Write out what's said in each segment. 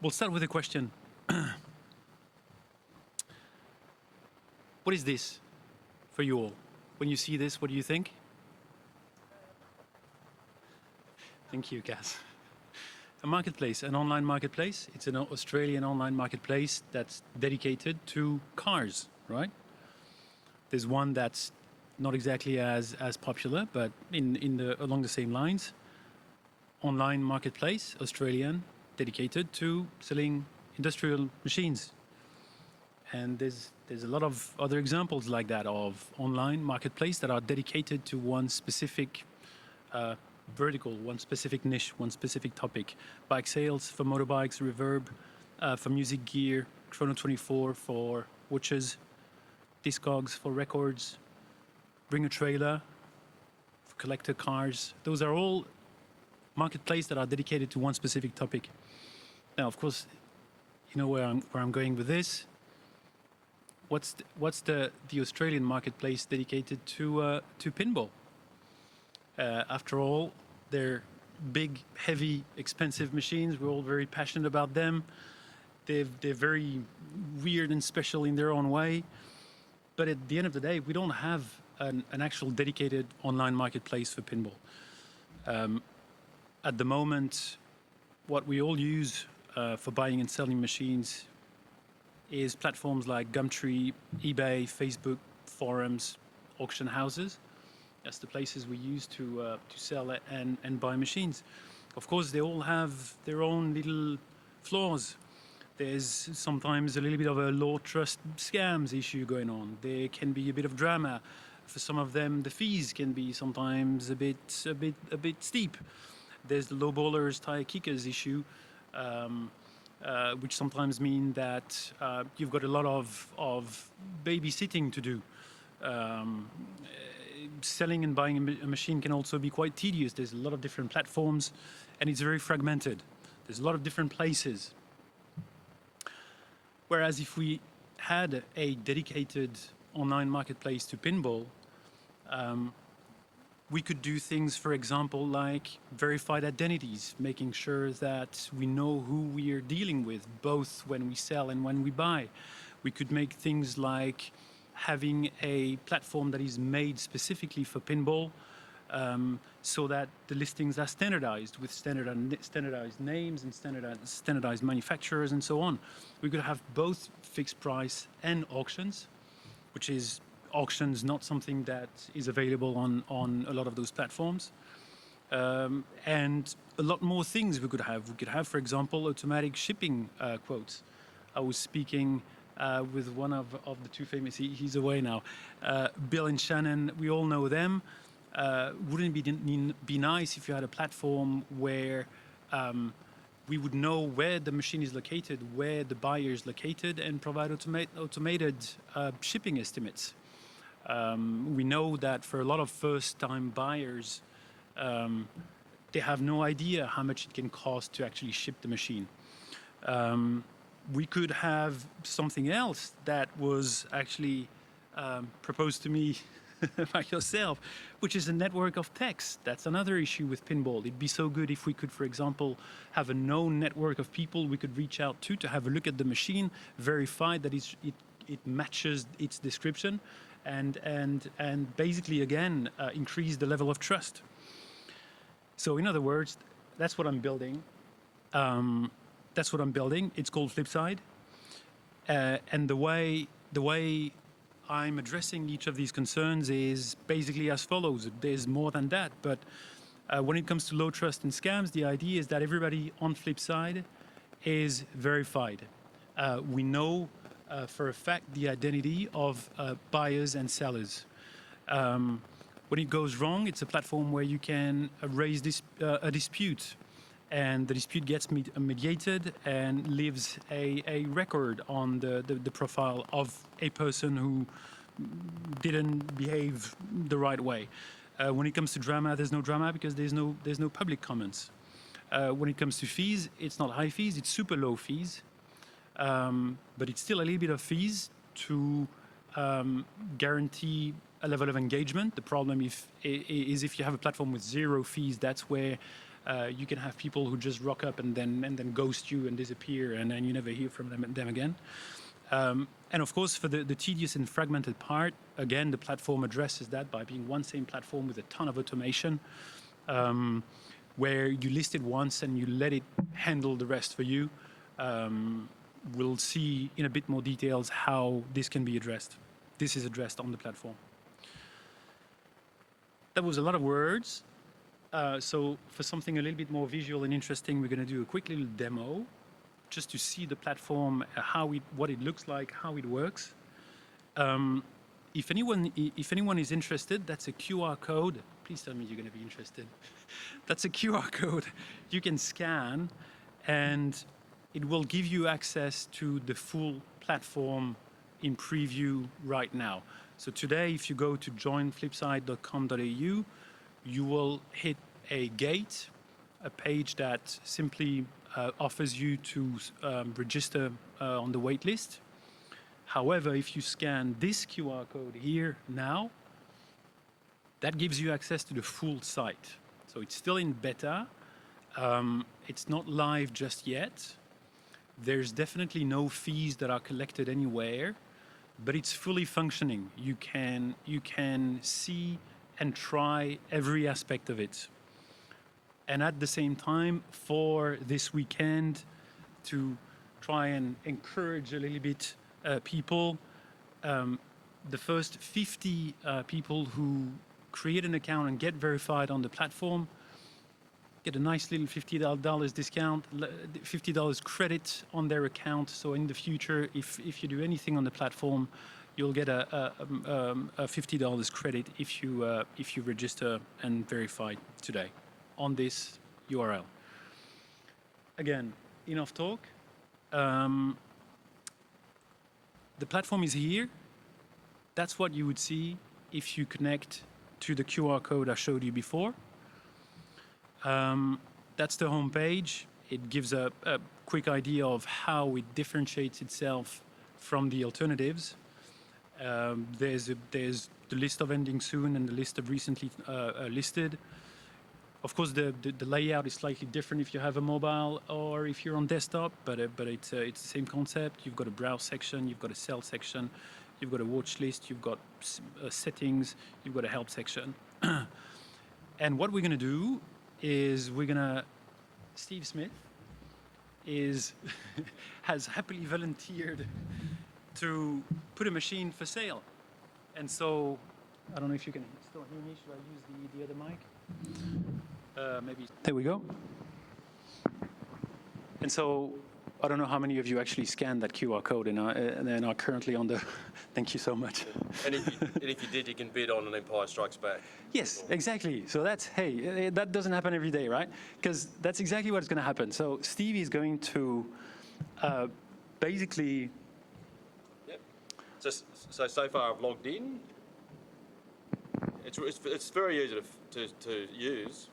We'll start with a question. What is this for you all? When you see this, what do you think? Thank you, Cass. A marketplace, an online marketplace. It's an Australian online marketplace that's dedicated to cars, right? There's one that's not exactly as popular, but along the same lines. Online marketplace, Australian, dedicated to selling industrial machines. And there's a lot of other examples like that of online marketplace that are dedicated to one specific vertical, one specific niche, one specific topic. Bike sales for motorbikes, Reverb for music gear, Chrono 24 for watches, Discogs for records, Bring a Trailer for collector cars. Those are all marketplaces that are dedicated to one specific topic. Now, of course, you know where I'm going with this. What's the Australian marketplace dedicated to pinball? After all, they're big, heavy, expensive machines. We're all very passionate about them. They're very weird and special in their own way. But at the end of the day, we don't have an actual dedicated online marketplace for pinball. At the moment, what we all use for buying and selling machines is platforms like Gumtree, eBay, Facebook, forums, auction houses. That's the places we use to sell and buy machines. Of course, they all have their own little flaws. There's sometimes a little bit of a low trust scams issue going on. There can be a bit of drama. For some of them, the fees can be sometimes a bit steep. There's the low ballers, tire kickers issue, which sometimes mean that you've got a lot of babysitting to do. Selling and buying a machine can also be quite tedious. There's a lot of different platforms, and it's very fragmented. There's a lot of different places. Whereas if we had a dedicated online marketplace to pinball, we could do things, for example, like verified identities, making sure that we know who we are dealing with, both when we sell and when we buy. We could make things like having a platform that is made specifically for pinball, so that the listings are standardized with standardized names and standardized manufacturers and so on. We could have both fixed price and auctions, which is auctions not something that is available on a lot of those platforms. And a lot more things we could have. We could have, for example, automatic shipping quotes. I was speaking with one of the two famous, he's away now, Bill and Shannon, we all know them. Wouldn't it be nice if you had a platform where we would know where the machine is located, where the buyer is located, and provide automated shipping estimates? We know that for a lot of first-time buyers, they have no idea how much it can cost to actually ship the machine. We could have something else that was actually proposed to me by yourself, which is a network of techs. That's another issue with pinball. It'd be so good if we could, for example, have a known network of people we could reach out to have a look at the machine, verify that it matches its description, and basically, again, increase the level of trust. So in other words, that's what I'm building. It's called Flipside. And the way I'm addressing each of these concerns is basically as follows. There's more than that, but when it comes to low trust and scams, the idea is that everybody on Flipside is verified. We know for a fact the identity of buyers and sellers. When it goes wrong, it's a platform where you can raise a dispute, and the dispute gets mediated and leaves a record on the profile of a person who didn't behave the right way. When it comes to drama, there's no drama because there's no public comments. When it comes to fees, it's not high fees, it's super low fees, but it's still a little bit of fees to guarantee a level of engagement. The problem is if you have a platform with zero fees, that's where You can have people who just rock up and then ghost you and disappear, and then you never hear from them again. And of course, for the tedious and fragmented part, again, the platform addresses that by being one same platform with a ton of automation, where you list it once and you let it handle the rest for you. We'll see in a bit more details how this can be addressed. This is addressed on the platform. That was a lot of words. So for something a little bit more visual and interesting, we're going to do a quick little demo just to see the platform, what it looks like, how it works. If anyone is interested, that's a QR code. Please tell me you're going to be interested. That's a QR code you can scan, and it will give you access to the full platform in preview right now. So today, if you go to joinflipside.com.au, you will hit a gate, a page that simply offers you to register on the wait list. However, if you scan this QR code here now, that gives you access to the full site. So it's still in beta. It's not live just yet. There's definitely no fees that are collected anywhere, but it's fully functioning. You can see and try every aspect of it. And at the same time, for this weekend, to try and encourage a little bit people, the first 50 people who create an account and get verified on the platform get a nice little $50 discount, $50 credit on their account. So in the future, if you do anything on the platform, you'll get a $50 credit if you register and verify today on this URL. Again, enough talk. The platform is here. That's what you would see if you connect to the QR code I showed you before. That's the home page. It gives a quick idea of how it differentiates itself from the alternatives. There's the list of ending soon and the list of recently listed. Of course, the layout is slightly different if you have a mobile or if you're on desktop, but it's the same concept. You've got a browse section, you've got a sell section, you've got a watch list, you've got settings, you've got a help section. And what we're going to do is Steve Smith has happily volunteered to put a machine for sale. And so, I don't know if you can still hear me. Should I use the other mic? Maybe. There we go. And so, I don't know how many of you actually scanned that QR code and are currently on the. Thank you so much. And if you did, you can bid on an Empire Strikes Back. Yes, exactly. So that doesn't happen every day, right? Because that's exactly what's going to happen. So Steve is going to basically. Yep. So far I've logged in. It's very easy to use.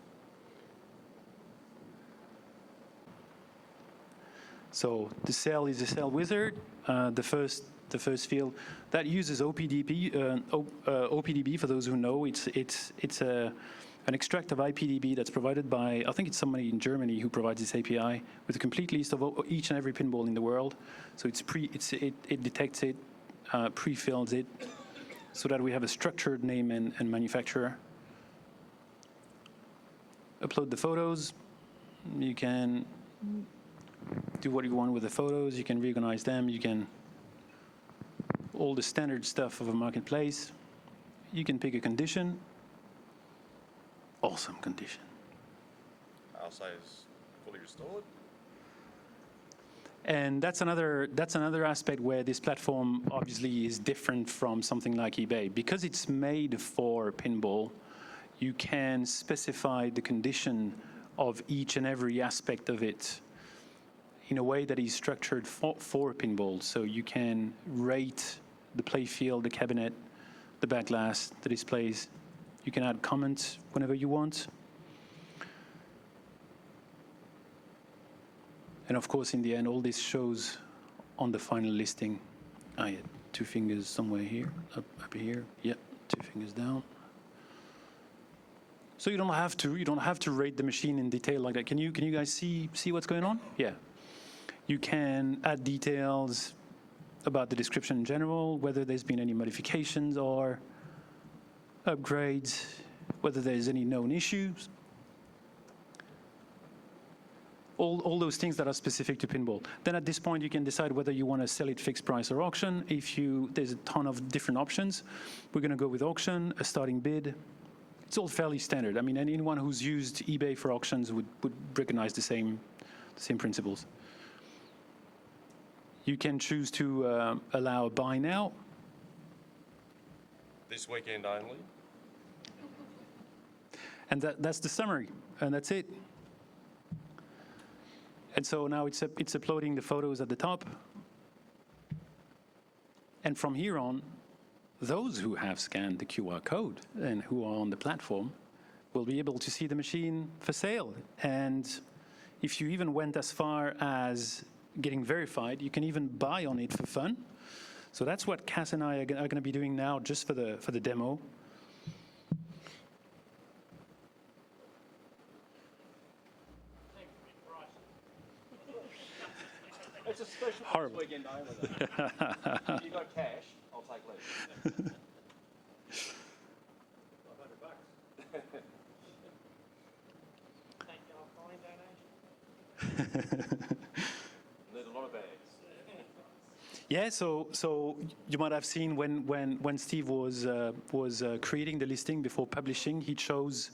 So the cell is a cell wizard. The first field that uses OPDB. OPDB, for those who know, it's an extract of IPDB that's provided by, I think it's somebody in Germany who provides this API with a complete list of each and every pinball in the world. So it detects it, pre-fills it, so that we have a structured name and manufacturer. Upload the photos. You can do what you want with the photos. You can reorganize them. You can all the standard stuff of a marketplace. You can pick a condition. Awesome condition. I'll say it's fully restored. And that's another aspect where this platform obviously is different from something like eBay. Because it's made for pinball, you can specify the condition of each and every aspect of it in a way that is structured for pinball. So you can rate the playfield, the cabinet, the back glass, the displays. You can add comments whenever you want. And of course, in the end, all this shows on the final listing. I had 2 fingers somewhere here, up here. Yep, 2 fingers down. So you don't have to rate the machine in detail like that. Can you guys see what's going on? Yeah. You can add details about the description in general, whether there's been any modifications or upgrades, whether there's any known issues. All those things that are specific to pinball. Then at this point, you can decide whether you want to sell it fixed price or auction. There's a ton of different options. We're going to go with auction, a starting bid. It's all fairly standard. I mean, anyone who's used eBay for auctions would recognize the same principles. You can choose to allow a buy now. This weekend only. And that's the summary, and that's it. And so now it's uploading the photos at the top. And from here on, those who have scanned the QR code and who are on the platform will be able to see the machine for sale. And if you even went as far as getting verified, you can even buy on it for fun. So that's what Cass and I are going to be doing now just for the demo. It's a special Horrible. weekend only. If you've got cash, I'll take less. $500. Thank you all for donation. There's a lot of bags. Yeah, so you might have seen when Steve was creating the listing before publishing, he chose.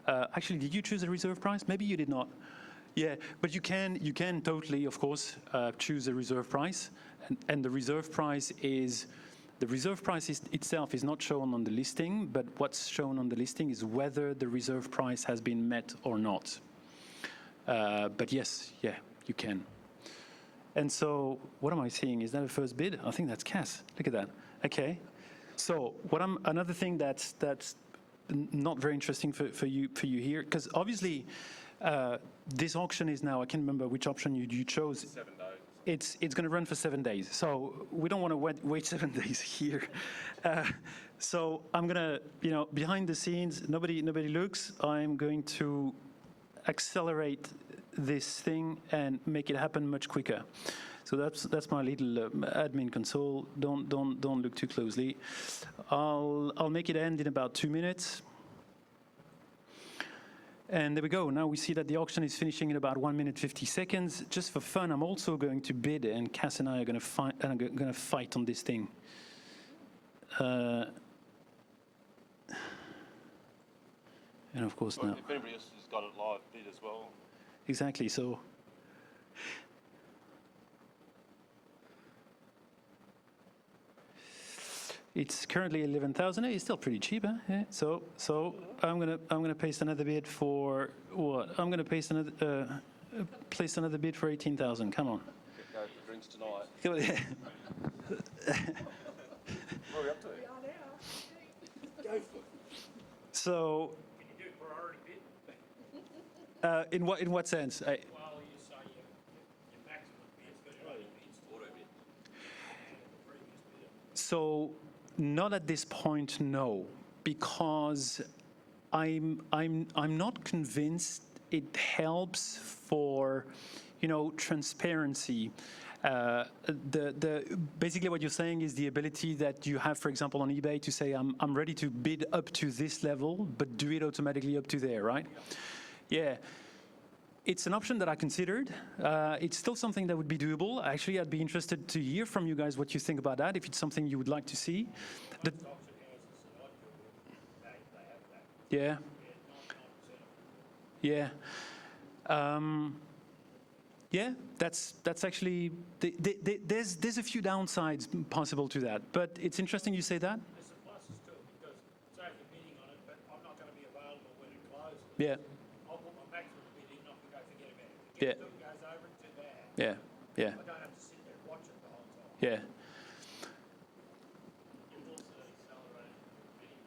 Actually, did you choose a reserve price? Maybe you did not. Yeah, but you can totally, of course, choose a reserve price, and the reserve price itself is not shown on the listing, but what's shown on the listing is whether the reserve price has been met or not. But yes, yeah, you can. And so, what am I seeing? Is that a first bid? I think that's Cass. Look at that. Okay. So, another thing that's not very interesting for you here, because obviously. This auction is now, I can't remember which option you chose. 7 days. It's going to run for 7 days. So we don't want to wait 7 days here. So I'm going to, behind the scenes, nobody looks. I'm going to accelerate this thing and make it happen much quicker. So that's my little admin console. Don't look too closely. I'll make it end in about 2 minutes. And there we go. Now we see that the auction is finishing in about 1 minute 50 seconds. Just for fun, I'm also going to bid, and Cass and I are going to fight on this thing. And of course now. If anybody else has got it live bid as well. Exactly. So. It's currently 11,000. It's still pretty cheap, huh? Yeah. So I'm gonna paste another bid for what? I'm gonna paste another place another bid for 18,000. Come on. Go for drinks tonight. Go ahead. What are we up to? Go for it. So. Can you do priority bid? In what sense? Well, you say your maximum bid's got to be auto bid. The previous bidder. So. Not at this point, no, because I'm not convinced it helps for, transparency. Basically what you're saying is the ability that you have, for example, on eBay to say I'm ready to bid up to this level, but do it automatically up to there, right? Yeah. It's an option that I considered. It's still something that would be doable. Actually, I'd be interested to hear from you guys what you think about that, if it's something you would like to see. Yeah. Yeah. Yeah, that's actually, there's a few downsides possible to that, but it's interesting you say that. There's some pluses to it because, say if you're bidding on it, but I'm not going to be available when it closes. Yeah. I'll put my maximum bid in, not to go forget about it. Yeah. If it goes over to that, Yeah, yeah, I don't have to sit there and watch it the whole time. yeah. You've also accelerated bidding.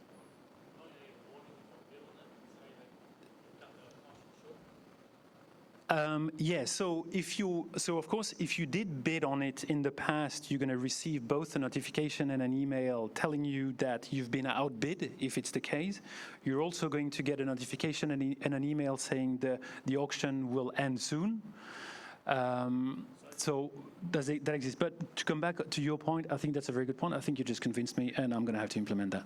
Not only warning for bill on it, say that you've done the cost short. Yeah, so of course, if you did bid on it in the past, you're going to receive both a notification and an email telling you that you've been outbid, if it's the case. You're also going to get a notification and an email saying the auction will end soon. So that exists. But to come back to your point, I think that's a very good point. I think you just convinced me, and I'm going to have to implement that. I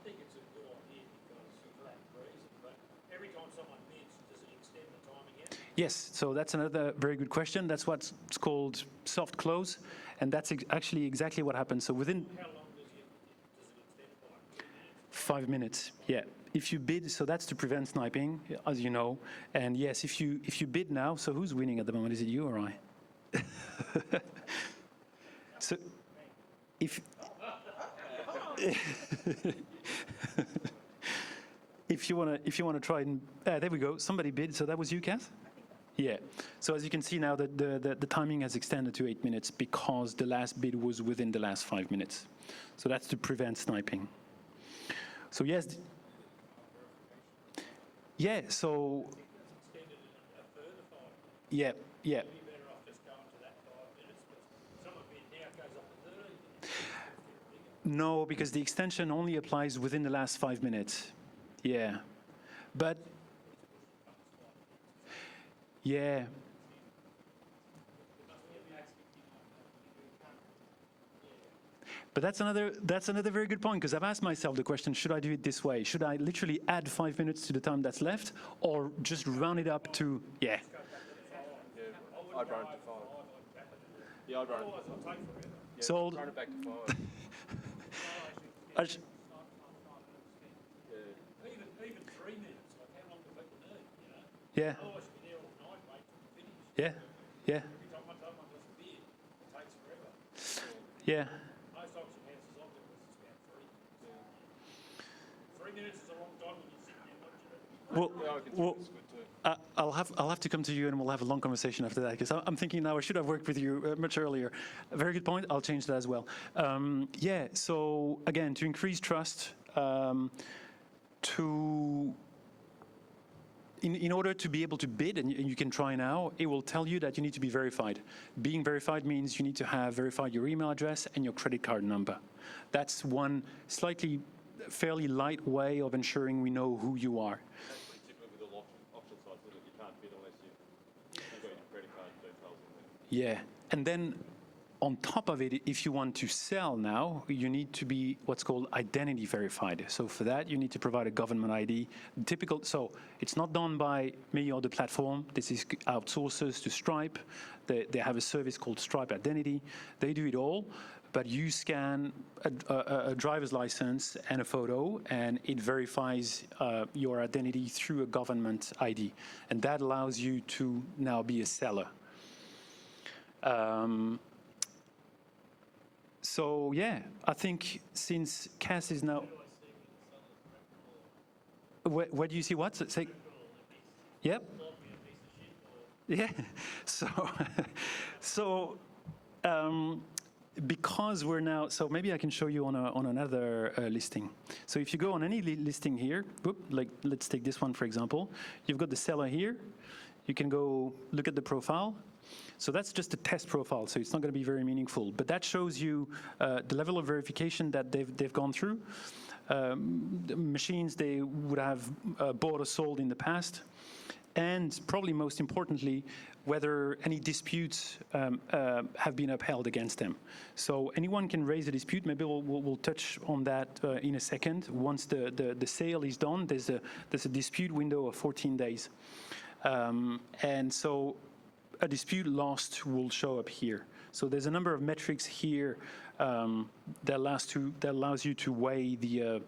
think it's a good idea because for that reason, but every time someone bids, does it extend the time again? Yes, so that's another very good question. That's what's called soft close, and that's actually exactly what happens. So within How long does it extend by? 5 minutes, yeah. If you bid, so that's to prevent sniping, as you know. And yes, if you bid now, so who's winning at the moment? Is it you or I? So if if you wanna try and there we go. Somebody bid. So that was you, Kath? Yeah. So as you can see now, that the timing has extended to 8 minutes because the last bid was within the last 5 minutes. So that's to prevent sniping. So yes. Yeah. So. Yeah. Yeah. No, because the extension only applies within the last 5 minutes. Yeah. But yeah. But that's another very good point, because I've asked myself the question, should I do it this way? Should I literally add 5 minutes to the time that's left, or just round it up to, yeah. I'd run it to 5. Yeah, I'd run it. Yeah, Sold. run it back to 5. I sh- Even 3 minutes, like how long do people need, you know? yeah. Otherwise you'll be there all night waiting to finish. Yeah. Every time one does a bid, it takes forever. Yeah. Most auction houses I've been with, it's about 3. 3 minutes is a long time when you're sitting there watching it. Well, Yeah, I can well, it's good too. I'll have to come to you and we'll have a long conversation after that, because I'm thinking now I should have worked with you much earlier. A very good point. I'll change that as well. Yeah. So again, to increase trust, in order to be able to bid, and you can try now, it will tell you that you need to be verified. Being verified means you need to have verified your email address and your credit card number. That's one fairly light way of ensuring we know who you are. Typically with all auction sites, you can't bid unless you've got your credit card details in there. Yeah, and then on top of it, if you want to sell now, you need to be what's called identity verified. So for that, you need to provide a government ID. So it's not done by me or the platform. This is outsourced to Stripe. They have a service called Stripe Identity. They do it all, but you scan a driver's license and a photo, and it verifies your identity through a government ID. And that allows you to now be a seller. So yeah, I think since Cass is now, where do you see what? Say, yep. Yeah. So because we're now, so maybe I can show you on another listing. So if you go on any listing here, like let's take this one for example. You've got the seller here. You can go look at the profile. So that's just a test profile, so it's not going to be very meaningful. But that shows you the level of verification that they've gone through. The machines they would have bought or sold in the past. And probably most importantly, whether any disputes have been upheld against them. So anyone can raise a dispute. Maybe we'll touch on that in a second. Once the sale is done, there's a dispute window of 14 days. And so a dispute lost will show up here. So there's a number of metrics here that allows you to weigh the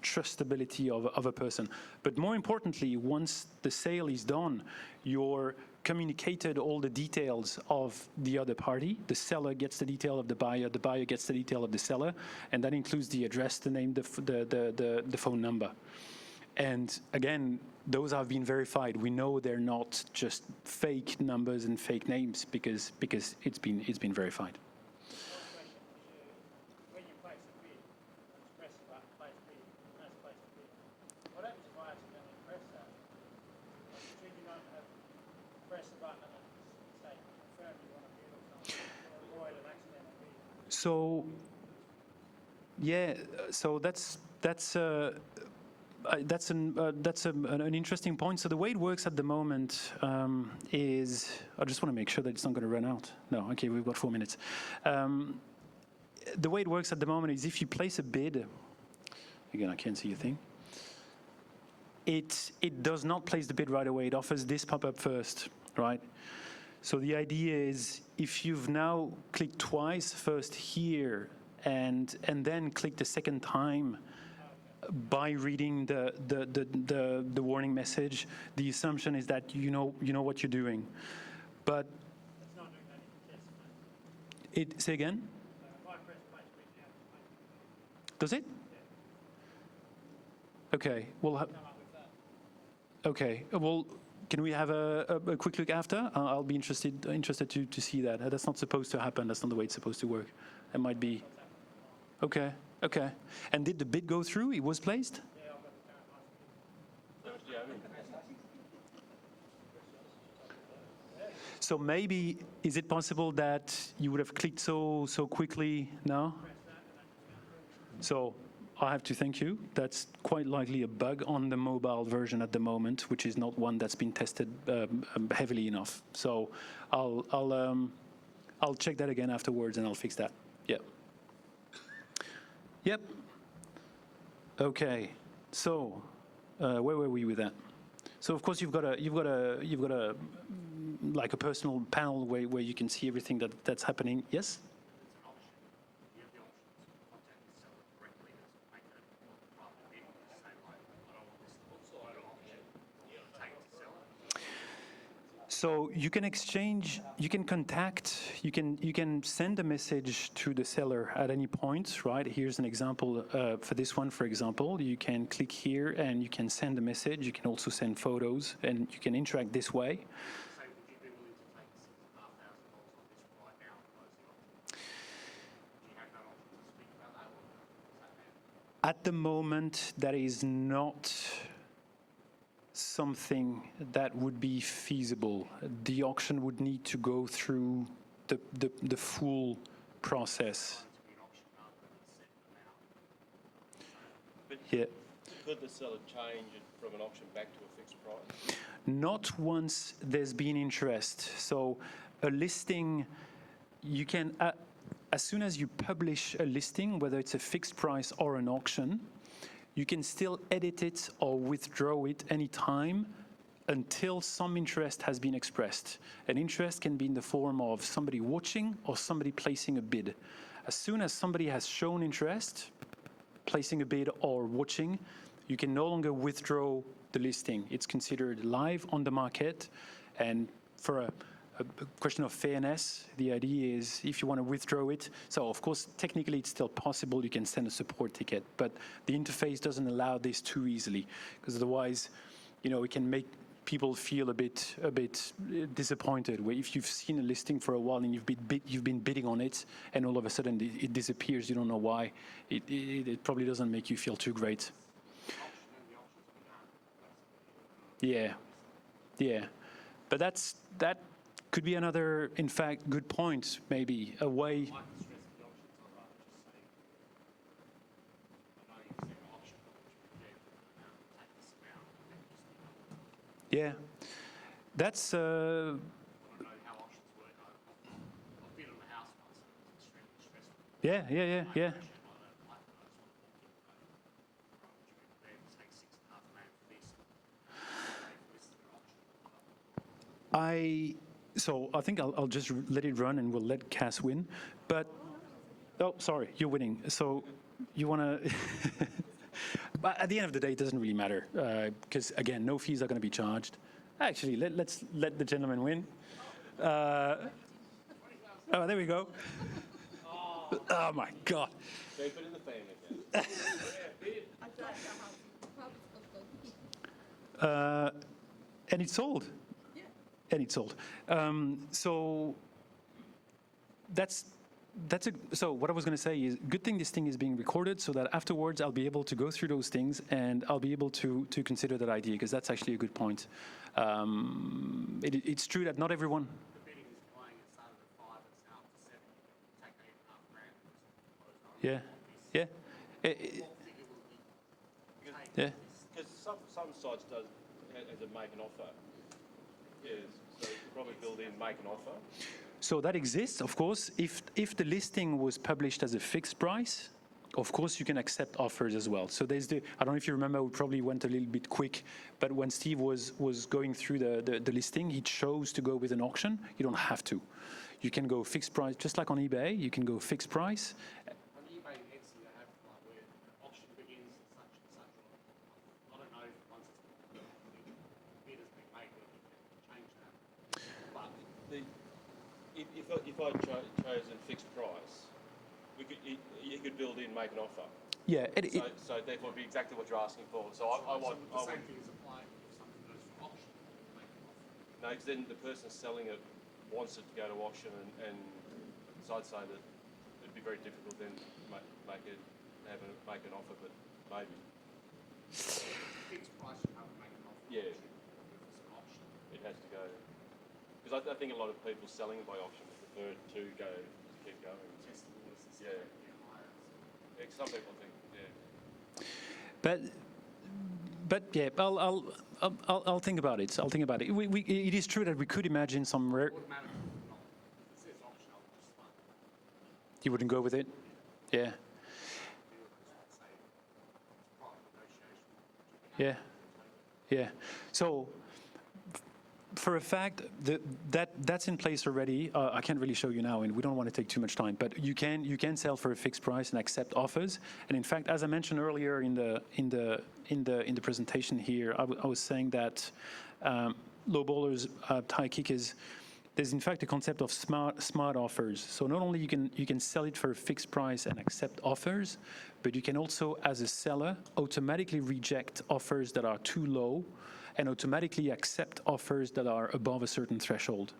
trustability of a person. But more importantly, once the sale is done, you're communicated all the details of the other party. The seller gets the detail of the buyer gets the detail of the seller, and that includes the address, the name, the phone number. And again, those have been verified. We know they're not just fake numbers and fake names because it's been verified. When you place a bid, you press the button, place bid, press place a bid. What happens if I accidentally press that? You said you don't have So, yeah, so an interesting point. So the way it works at the moment is, I just want to make sure that it's not going to run out. No, okay, we've got 4 minutes. The way it works at the moment is if you place a bid, again, I can't see a thing. It does not place the bid right away. It offers this pop-up first, right? So the idea is if you've now clicked twice, first here, and then clicked a second time, by reading the warning message, the assumption is that you know what you're doing. But It's not doing that in the test, mate. say again? If I press place, we have to Does it? Okay. Well. come up with that. Okay. Well, can we have a quick look after? I'll be interested to see that. That's not supposed to happen. That's not the way it's supposed to work. It might be. Okay. Okay. And did the bid go through? It was placed? Yeah, I've got the current license. So maybe, is it possible that you would have clicked so quickly now? So I have to thank you. That's quite likely a bug on the mobile version at the moment, which is not one that's been tested heavily enough. So I'll check that again afterwards and I'll fix that. Yep. Yep. Okay. So where were we with that? So of course you've got a like a personal panel where you can see everything that's happening. Yes. It's an option. You have the option to contact the seller directly to make that private bid and just say, like, I don't want this to look like an auction. You take it to seller. So you can exchange, you can contact, you can send a message to the seller at any point, right? Here's an example for this one, for example. You can click here and you can send a message. You can also send photos and you can interact this way. Say, would you be willing to take $6,500 on this right now and close the auction? Do you have that option to speak about that, or is that now? At the moment, that is not something that would be feasible. The auction would need to go through the full process. To be an auction rather than a set amount. But Yeah. could the seller change it from an auction back to a fixed price? Not once there's been interest. So a listing, you can, as soon as you publish a listing, whether it's a fixed price or an auction, you can still edit it or withdraw it anytime until some interest has been expressed. An interest can be in the form of somebody watching or somebody placing a bid. As soon as somebody has shown interest, placing a bid or watching, you can no longer withdraw the listing. It's considered live on the market, and for a question of fairness, the idea is if you want to withdraw it, so of course technically it's still possible, you can send a support ticket, but the interface doesn't allow this too easily, because otherwise, it can make people feel a bit disappointed. Where if you've seen a listing for a while and you've been bidding on it, and all of a sudden it disappears, you don't know why. It probably doesn't make you feel too great. Yeah, but that could be another, in fact, good point. Maybe a way. I can stress the auctions, I'd rather just say, I know you said auction, but would you be able to take this amount and just, Yeah, that's. I don't know how auctions work. I've been on a house once and it was extremely stressful. Yeah. I don't like that. I just want to walk in and go, right, would you be prepared to take $6.5 million for this? Pay for this at an auction? So I think I'll just let it run and we'll let Cass win. But, oh, sorry, you're winning. So you want to, but at the end of the day, it doesn't really matter because, again, no fees are going to be charged. Actually, let's let the gentleman win. Oh, there we go. Oh, my God. Keep it in the family. And it's sold. And it's sold. So so what I was going to say is, good thing this thing is being recorded so that afterwards I'll be able to go through those things and I'll be able to consider that idea, because that's actually a good point. It's true that not everyone. The bidding is going, it started at 5, it's now up to 7. You can take $8.5 grand and Yeah, yeah, Eh, eh, yeah. Because some sites has a make an offer. Yes, so you could probably build in make an offer. So that exists, of course. If the listing was published as a fixed price, of course you can accept offers as well. So there's I don't know if you remember, we probably went a little bit quick, but when Steve was going through the listing, he chose to go with an auction. You don't have to. You can go fixed price, just like on eBay, you can go fixed price. On eBay and Etsy, they have like where the auction begins at such and such. I don't know if once the bid has been made, whether you can change that. But If I chosen fixed price, you could build in make an offer. Yeah, So therefore, it'd be exactly what you're asking for. So I want. the same thing is applied if something goes for auction. Make an offer. No, because then the person selling it wants it to go to auction, and so I'd say that it'd be very difficult then to make an offer, but maybe. Fixed price, you have to make an offer. Yeah. If it's an auction. It has to go. Because I think a lot of people selling by auction prefer to keep going. Test the waters and see Yeah. if they can get higher. Yeah, some people think, yeah. But yeah, I'll think about it. I'll think about it. It is true that we could imagine some rare. Automatically, not. If it says auction, I'll just like You wouldn't go with it. Yeah, say it's private negotiation. yeah. So for a fact, that's in place already. I can't really show you now, and we don't want to take too much time. But you can sell for a fixed price and accept offers. And in fact, as I mentioned earlier in the presentation here, I was saying that low bowlers, tie kickers. There's in fact a concept of smart offers. So not only you can sell it for a fixed price and accept offers, but you can also, as a seller, automatically reject offers that are too low and automatically accept offers that are above a certain threshold.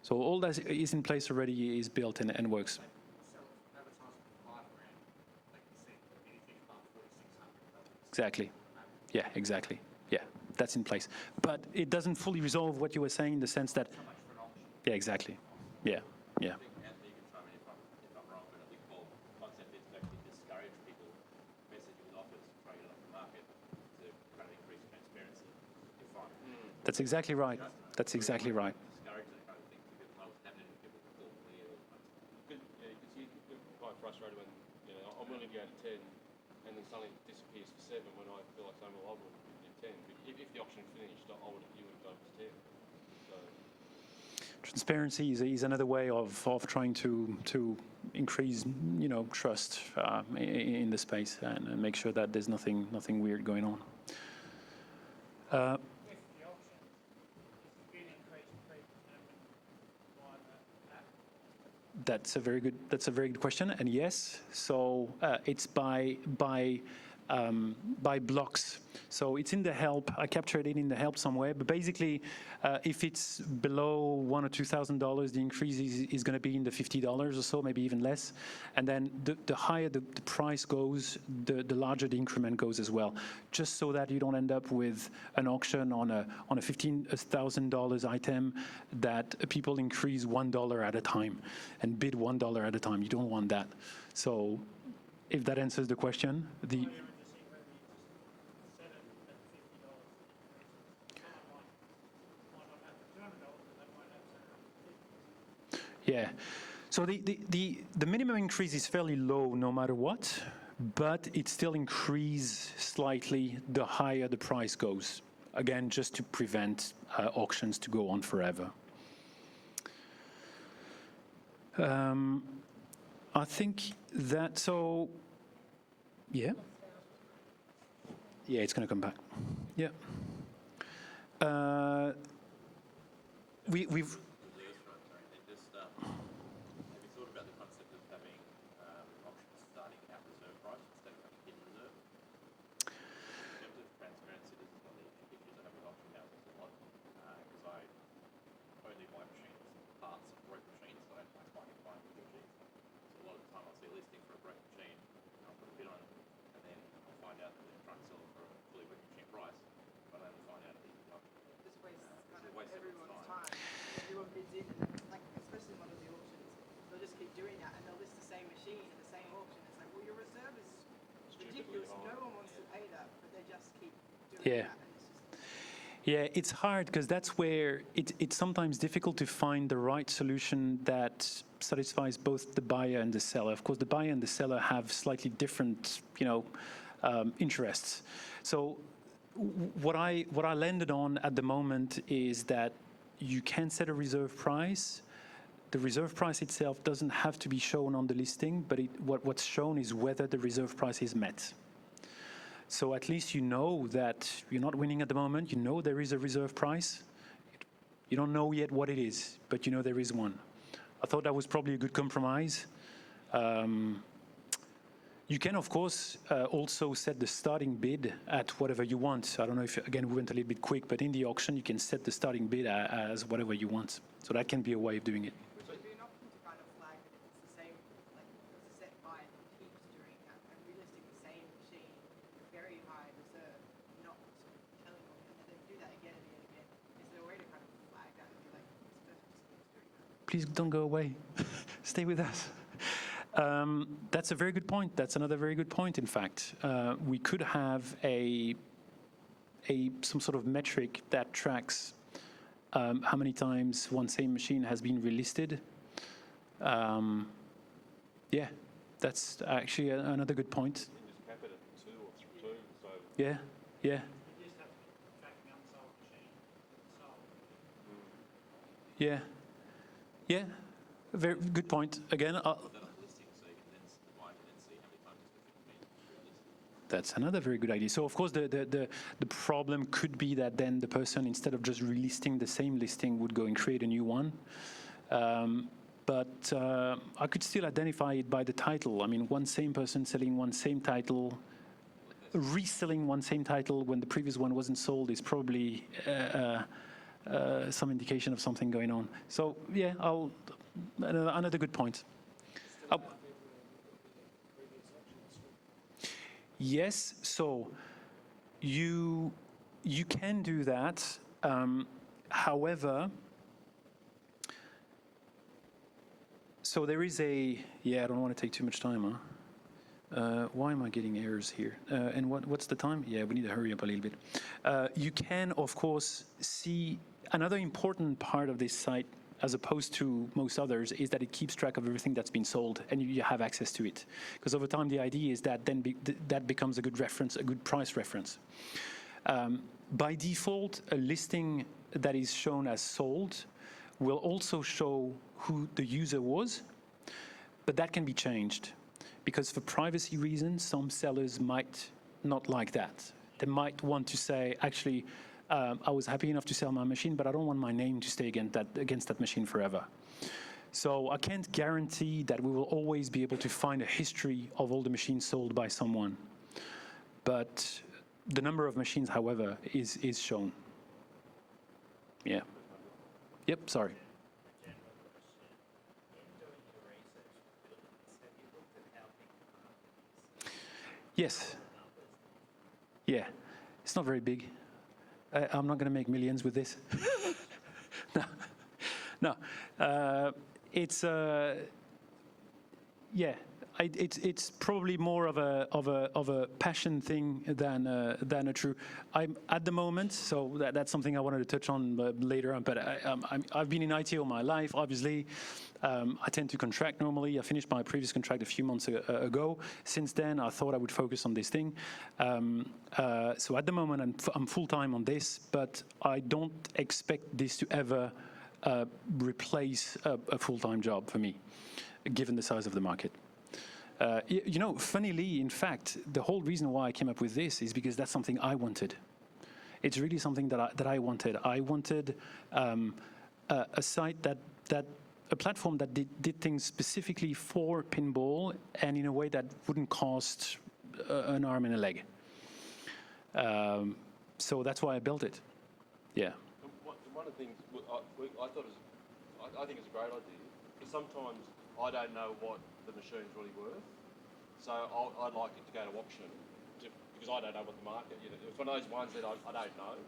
So all that is in place already, is built and works. Sell advertising for $5,000. They can see anything above 4,600. Exactly. Yeah, exactly. Yeah, that's in place. But it doesn't fully resolve what you were saying in the sense that. So much for an auction. Yeah, exactly. Yeah, yeah. I think Anthony can tell me if I'm wrong, but I think the whole concept is to actually discourage people messaging with offers, trying to get off the market to kind of increase transparency. If I'm That's exactly right. That's exactly right. discourage that kind of thing because I was happening to people before me all the time. Because you get quite frustrated when, I'm willing to go to 10 and then suddenly it disappears to 7 when I feel like saying, well, I would have did 10. But if the auction finished, you would have gone to 10. So, Transparency is another way of trying to increase, trust in the space and make sure that there's nothing weird going on. If the auction is bid increase predetermined by the app. That's a very good question, and yes, so it's by blocks. So it's in the help. I captured it in the help somewhere. But basically, if it's below $1,000 or $2,000, the increase is going to be in the $50 or so, maybe even less. And then the higher the price goes, the larger the increment goes as well. Just so that you don't end up with an auction on a $15,000 item that people increase $1 at a time and bid $1 at a time. You don't want that. So, if that answers the question, the. Yeah. So the minimum increase is fairly low no matter what, but it still increases slightly the higher the price goes. Again, just to prevent auctions to go on forever. I think that, so, yeah. Yeah, it's going to come back. Yeah. We've. Have you thought about the concept of having auctions starting at reserve price instead of having hidden reserve? In terms of transparency, this is one of the issues I have with auction houses a lot, because I only buy machines, parts of broke machines, so I don't like buying new machines. So a lot of the time I'll see a listing for a broke machine, and I'll put a bid on it, and then I'll find out that they're trying to sell it for a fully working machine price, but I only find out at the Just wastes kind of waste of everyone's time. time. Everyone bids in, and like especially one of the auctions, they'll just keep doing that, and they'll list the same machine in the same auction. It's like, Yeah, it's hard because that's where it's sometimes difficult to find the right solution that satisfies both the buyer and the seller. Of course, the buyer and the seller have slightly different, interests. So what I landed on at the moment is that you can set a reserve price. The reserve price itself doesn't have to be shown on the listing, but what's shown is whether the reserve price is met. So at least you know that you're not winning at the moment. You know there is a reserve price. You don't know yet what it is, but you know there is one. I thought that was probably a good compromise. You can, of course, also set the starting bid at whatever you want. I don't know if, again, we went a little bit quick, but in the auction, you can set the starting bid as whatever you want. So that can be a way of doing it. Would there be an option to kind of flag that if it's the same, like if it's a set buy and keeps doing that, and relisting the same machine with very high reserve, not sort of telling them, and then do that again and again and again? Is there a way to kind of flag that and be like, this person just keeps doing that? Please don't go away. Stay with us. That's a very good point. That's another very good point, in fact. We could have some sort of metric that tracks how many times one same machine has been relisted. Yeah, that's actually another good point. You just cap it at 2 or 3, so Yeah, yeah, You just have to be tracking unsold machines. Sold. yeah, yeah. Very good point. Again, Put that on the listing so you can then the buyer can then see how many times it's been relisted. that's another very good idea. So of course the problem could be that then the person, instead of just relisting the same listing, would go and create a new one. But I could still identify it by the title. I mean, one same person selling one same title, reselling one same title when the previous one wasn't sold is probably some indication of something going on. So yeah, another good point. Yes, so you can do that. However, so there is I don't want to take too much time, huh? Why am I getting errors here? And what's the time? Yeah, we need to hurry up a little bit. You can, of course, see another important part of this site, as opposed to most others, is that it keeps track of everything that's been sold, and you have access to it. Because over time, the idea is that then that becomes a good reference, a good price reference. By default, a listing that is shown as sold will also show who the user was, but that can be changed. Because for privacy reasons, some sellers might not like that. They might want to say, actually, I was happy enough to sell my machine, but I don't want my name to stay against that machine forever. So I can't guarantee that we will always be able to find a history of all the machines sold by someone. But the number of machines, however, is shown. Yeah. Yep, sorry. Yes. Yeah. It's not very big. I'm not going to make millions with this. No. It's yeah. It's probably more of a passion thing than a true. I'm at the moment, so that's something I wanted to touch on later on. But I've been in IT all my life. Obviously, I tend to contract normally. I finished my previous contract a few months ago. Since then, I thought I would focus on this thing. So at the moment, I'm full time on this, but I don't expect this to ever replace a full-time job for me, given the size of the market. Funnily, in fact, the whole reason why I came up with this is because that's something I wanted. It's really something that I wanted. I wanted a site a platform that did things specifically for pinball and in a way that wouldn't cost an arm and a leg. So that's why I built it. Yeah. One of the things I think it's a great idea, because sometimes I don't know what the machine's really worth, so I'd like it to go to auction, because I don't know what the market. It's one of those ones that I don't know.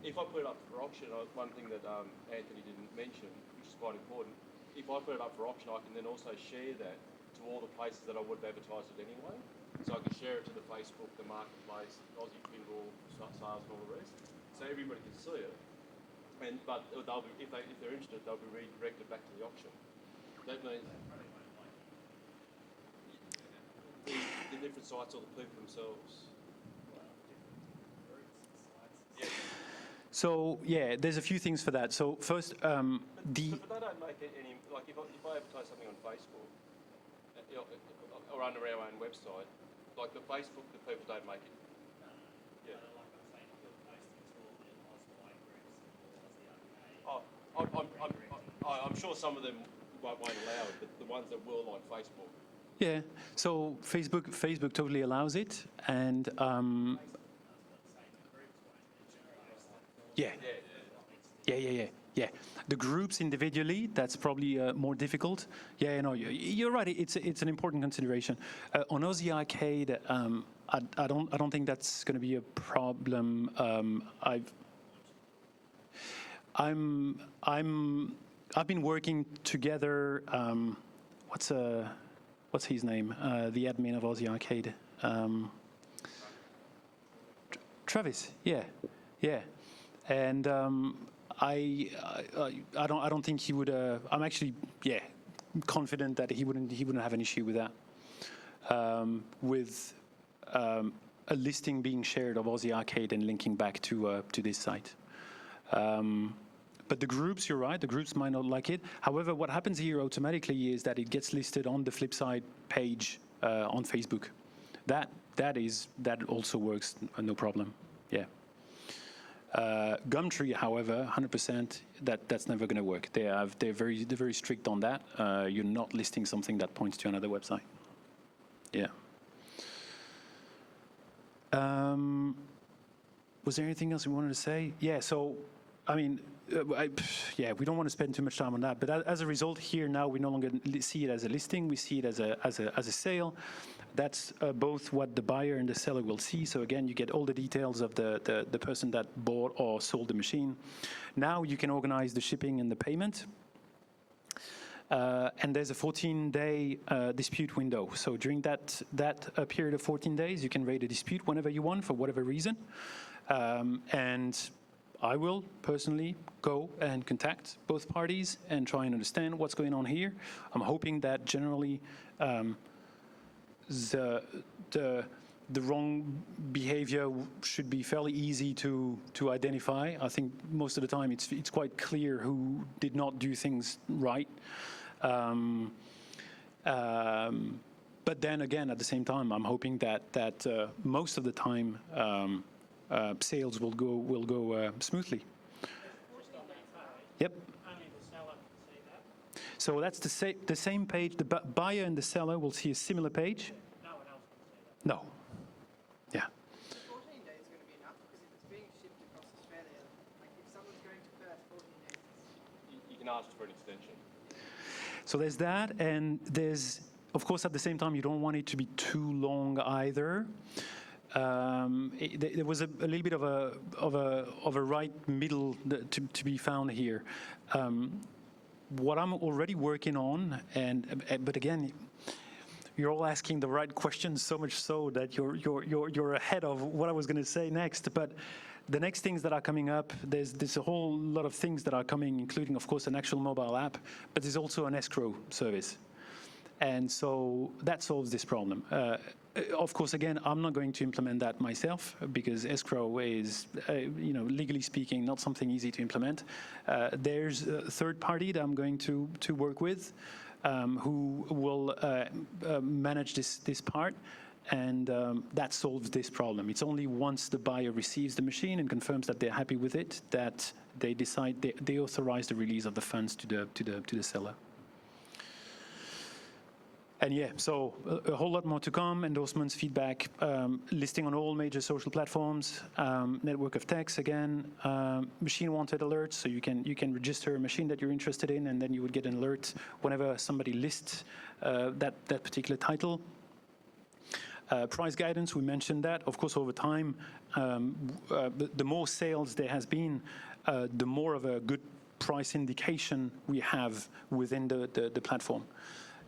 If I put it up for auction, one thing that Anthony didn't mention, which is quite important, if I put it up for auction, I can then also share that to all the places that I would have advertised it anyway. So I can share it to the Facebook, the marketplace, Aussie Pinball sales, and all the rest. so everybody can see it. But they'll be, if they're interested, they'll be redirected back to the auction. That means the different sites or the people themselves. Yeah. So yeah, there's a few things for that. So first, But they don't make any, like if I advertise something on Facebook or under our own website, like the Facebook, the people don't make it. Yeah. I'm sure some of them won't allow it, but the ones that will, like Facebook. yeah. So Facebook totally allows it, and yeah. Yeah. The groups individually, that's probably more difficult. Yeah, no, you're right. It's an important consideration. On Aussie Arcade, I don't think that's going to be a problem. I've been working together. What's his name? The admin of Aussie Arcade. Travis. Yeah. And I don't think he would. I'm actually confident that he wouldn't have an issue with that. With a listing being shared of Aussie Arcade and linking back to this site. But the groups, you're right, the groups might not like it. However, what happens here automatically is that it gets listed on the Flipside page on Facebook. That also works, no problem. Yeah. Gumtree, however, 100%, that's never going to work. They're very strict on that. You're not listing something that points to another website. Yeah. Was there anything else we wanted to say? Yeah. So, I mean, we don't want to spend too much time on that. But as a result, here now we no longer see it as a listing. We see it as a sale. That's both what the buyer and the seller will see. So again, you get all the details of the person that bought or sold the machine. Now you can organize the shipping and the payment. And there's a 14-day dispute window. So during that period of 14 days, you can raise a dispute whenever you want for whatever reason. And I will personally go and contact both parties and try and understand what's going on here. I'm hoping that generally the wrong behavior should be fairly easy to identify. I think most of the time it's quite clear who did not do things right. But then again, at the same time, I'm hoping that most of the time sales will go smoothly. Yep. Only the seller can see that. So that's the same page. The buyer and the seller will see a similar page. No one else can see that. No. Yeah. 14 days is going to be enough because if it's being shipped across Australia, like if someone's going to Perth, 14 days is... You can ask for an extension. So there's that, and there's, of course, at the same time, you don't want it to be too long either. There was a little bit of a right middle to be found here. What I'm already working on, but again, you're all asking the right questions, so much so that you're ahead of what I was going to say next. But the next things that are coming up, there's a whole lot of things that are coming, including, of course, an actual mobile app, but there's also an escrow service. And so that solves this problem. Of course, again, I'm not going to implement that myself because escrow is, legally speaking, not something easy to implement. There's a third party that I'm going to work with who will manage this part, and that solves this problem. It's only once the buyer receives the machine and confirms that they're happy with it that they decide they authorize the release of the funds to the seller. And yeah, so a whole lot more to come, endorsements, feedback, listing on all major social platforms, network of techs again, machine wanted alerts, so you can register a machine that you're interested in, and then you would get an alert whenever somebody lists that particular title. Price guidance, we mentioned that. Of course, over time, the more sales there has been, the more of a good price indication we have within the platform.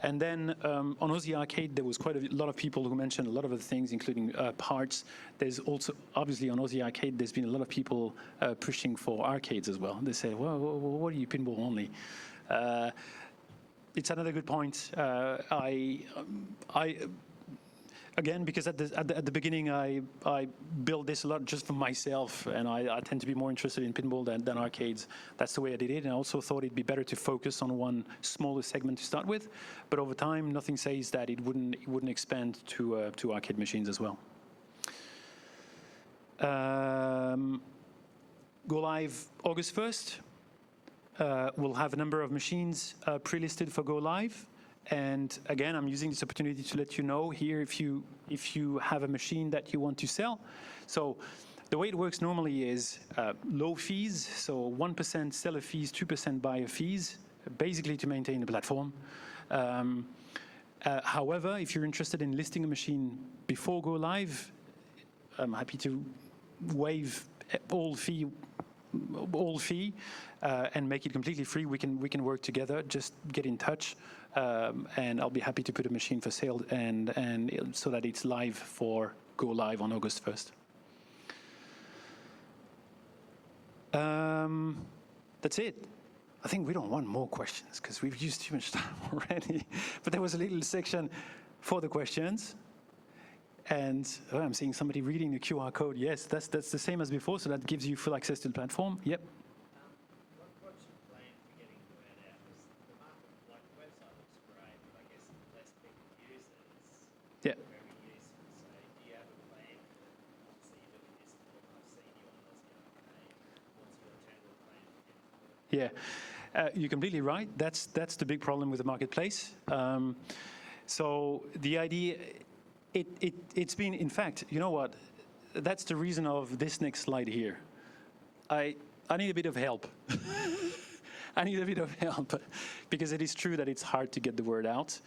And then on Aussie Arcade, there was quite a lot of people who mentioned a lot of other things, including parts. There's also, obviously, on Aussie Arcade, there's been a lot of people pushing for arcades as well. They say, well, what are you, pinball only? It's another good point. Again, because at the beginning, I built this a lot just for myself, and I tend to be more interested in pinball than arcades. That's the way I did it, and I also thought it'd be better to focus on one smaller segment to start with. But over time, nothing says that it wouldn't expand to arcade machines as well. Go live August 1st. We'll have a number of machines pre-listed for go live. And again, I'm using this opportunity to let you know here if you have a machine that you want to sell. So the way it works normally is low fees, so 1% seller fees, 2% buyer fees, basically to maintain the platform. However, if you're interested in listing a machine before go live, I'm happy to waive all fee and make it completely free. We can work together. Just get in touch, and I'll be happy to put a machine for sale and so that it's live for go live on August 1st. That's it. I think we don't want more questions because we've used too much time already. But there was a little section for the questions. And I'm seeing somebody reading the QR code. Yes, that's the same as before, so that gives you full access to the platform. Yep. What's your plan for getting the word out? Because the market, like the website looks great, but I guess less people use it. It's Yeah. very useful. So do you have a plan for, obviously you're doing this, I've seen you on Aussie Arcade. What's your general plan for getting the word out? Yeah, you're completely right. That's the big problem with the marketplace. So the idea, it's been, in fact, you know what? That's the reason of this next slide here. I need a bit of help. I need a bit of help because it is true that it's hard to get the word out.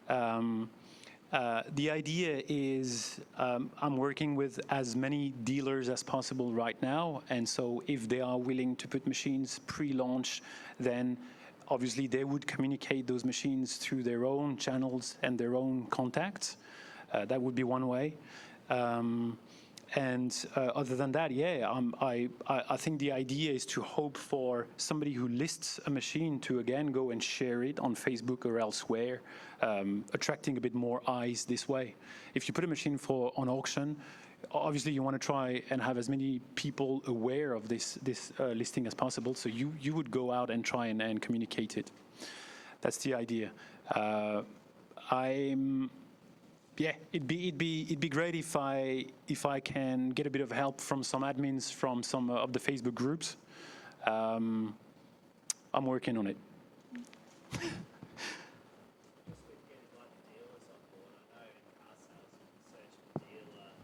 The idea is I'm working with as many dealers as possible right now, and so if they are willing to put machines pre-launch, then obviously they would communicate those machines through their own channels and their own contacts. That would be one way. Other than that, yeah, I think the idea is to hope for somebody who lists a machine to again go and share it on Facebook or elsewhere, attracting a bit more eyes this way. If you put a machine on auction, obviously you want to try and have as many people aware of this listing as possible. So you would go out and try and communicate it. That's the idea. Yeah, it'd be great if I can get a bit of help from some admins from some of the Facebook groups. I'm working on it. Just with getting like dealers on board, I know in car sales you can search for dealer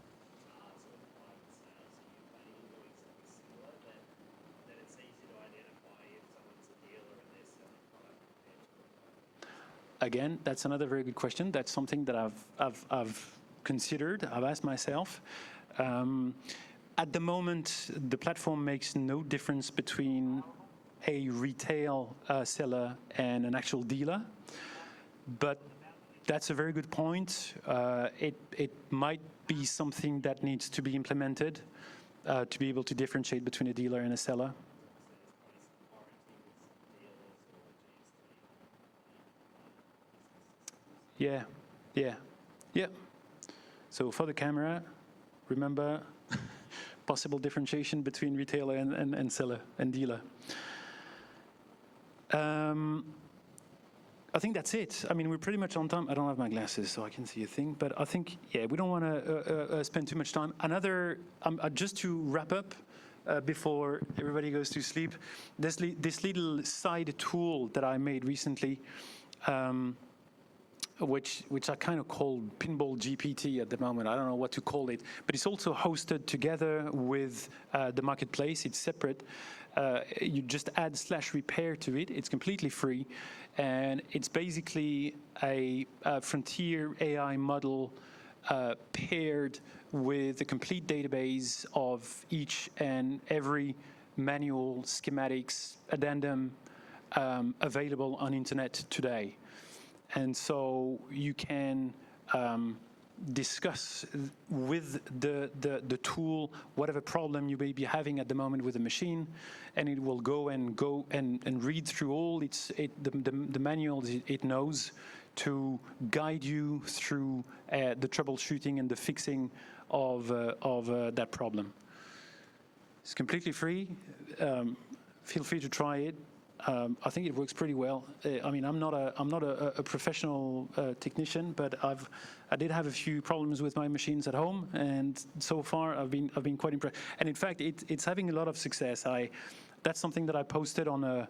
cars or private sales. Are you planning on doing something similar that it's easy to identify if someone's a dealer and they're selling product compared to a private? Again, that's another very good question. That's something that I've considered. I've asked myself. At the moment, the platform makes no difference between a retail seller and an actual dealer. But that's a very good point. It might be something that needs to be implemented to be able to differentiate between a dealer and a seller. Yeah. So for the camera, remember possible differentiation between retailer and seller and dealer. I think that's it. I mean, we're pretty much on time. I don't have my glasses, so I can see a thing. But I think, yeah, we don't want to spend too much time. Just to wrap up before everybody goes to sleep, this little side tool that I made recently, which I kind of call Pinball GPT at the moment. I don't know what to call it, but it's also hosted together with the marketplace. It's separate. You just add /repair to it. It's completely free, and it's basically a frontier AI model paired with a complete database of each and every manual, schematics, addendum available on internet today. And so you can discuss with the tool whatever problem you may be having at the moment with the machine, and it will go and read through all the manuals it knows to guide you through the troubleshooting and the fixing of that problem. It's completely free. Feel free to try it. I think it works pretty well. I mean, I'm not a professional technician, but I did have a few problems with my machines at home, and so far I've been quite impressed. And in fact, it's having a lot of success. That's something that I posted on the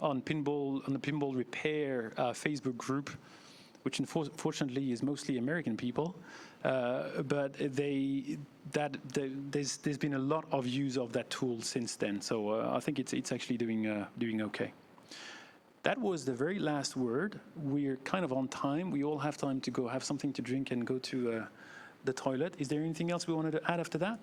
Pinball Repair Facebook group, which unfortunately is mostly American people. But there's been a lot of use of that tool since then. So I think it's actually doing okay. That was the very last word. We're kind of on time. We all have time to go have something to drink and go to the toilet. Is there anything else we wanted to add after that?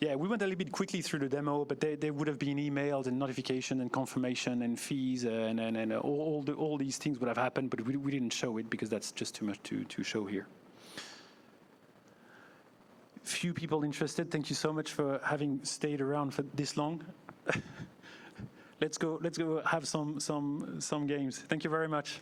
Yeah, we went a little bit quickly through the demo, but there would have been emails and notification and confirmation and fees and all these things would have happened, but we didn't show it because that's just too much to show here. Few people interested. Thank you so much for having stayed around for this long. Let's go have some games. Thank you very much.